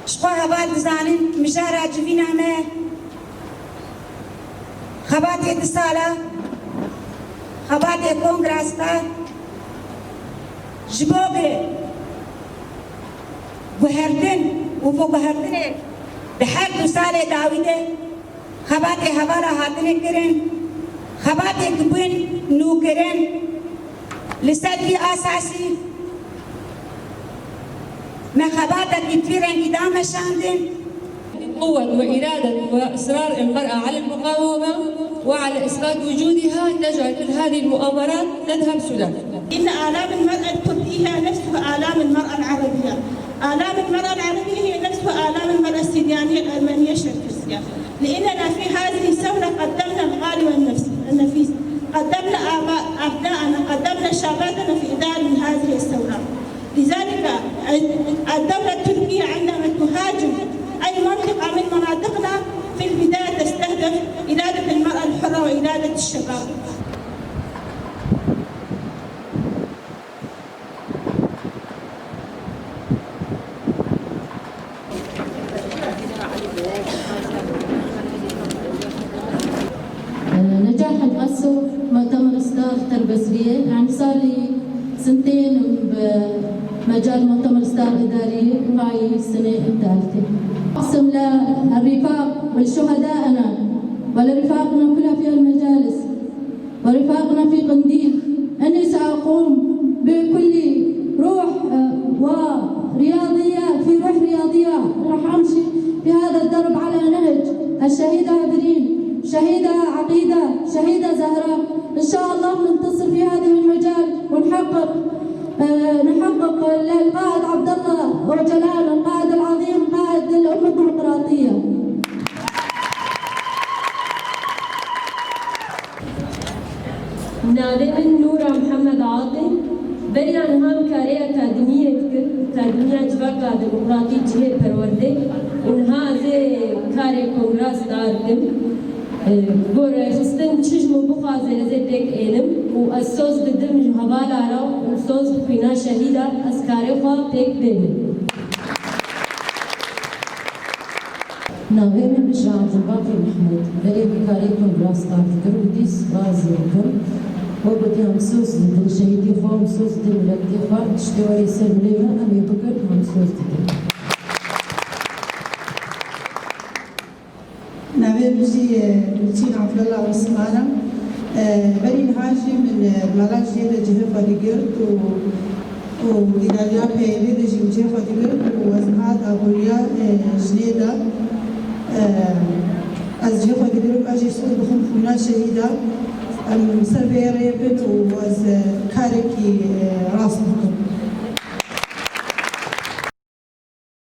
شقوها بعد زانين مجارة جفينا ما خباتي اتصالة خباتي كونغراستا جبوغي بهردن وفو بهردن بحق سالة داويدة خباتي هبارة هاتني كرن خباتي كبين نو كرن لسدي أساسي ما خباتك كتيرن قدام شاندن قوة وإرادة وإصرار المرأة على المقاومة وعلى إثبات وجودها نجعل كل هذه المؤامرات تذهب سدى. إن آلام المرأة الكردية نفسها آلام المرأة العربية. آلام المرأة العربية هي نفسها آلام المرأة السريانية الأرمنية الشرقية. لأننا في هذه الثورة قدمنا الغالي والنفيس. قدمنا أبناءنا، قدمنا شبابنا في إدارة من هذه الثورة. لذلك الدولة التركية عندما تهاجم أي منطقة من مناطقنا في البداية تستهدف إرادة المرأة الحرة وإرادة الشباب. نجاح القصر مؤتمر ستار تربسرية، يعني صار لي سنتين بمجال مؤتمر ستار إدارية وهاي السنة الثالثة. أقسم للرفاق ولشهدائنا ولرفاقنا كلها في المجالس ورفاقنا في قنديل أني سأقوم بكل روح ورياضية في روح رياضية، راح أمشي في هذا الدرب على نهج الشهيدة عبرين، شهيدة عقيدة، شهيدة زهراء. إن شاء الله ننتصر في هذا المجال ونحقق للقائد عبد الله وجلال القائد العظيم قائد الأمة الديمقراطية. ناوێ نورا محمد عاطی بەریان هەم کارەیە ئەکادمیەت کرد ئەکادمیا جڤاکا دموکراتی جهێ پەروەردەی اونها زێ کارێک کۆنگراس داردم بۆ ڕێخستن چژم و بخوازێ لەزێ پێک ئێنم و ئەس سۆز ددم هەڤالارا و سۆز خوینا شەهیدا ئەس کارێ خوا پێک بێنم. ناوێ من بشرا عەبدولباقی محمود بەرێ بکارێ کۆنگراس داردکرد و دیس بازی بکەم وەبەتی هەمسۆز ددم شەهیدی خوا هەمسۆز ددم ملەتی خوا تشتێ وەری سەر ملێمە ئەمێ بکرد هەمسۆز ددم. ناوێ بژی بچین عەبدوڵڵا عوسمانە بەرین هاژی من مەڵات ژێ لە جهێ خۆدیگرت و ئیداریا پەیوێ دەژی و جهێ خۆدیگرت و وەزمات ئابووریا ژنێدا ئەس جهێ خۆدیگرت ئەژی سوود بخۆم خونا شەهیدا ئەم سەر بێڕێ بێت و ئەس کارێکی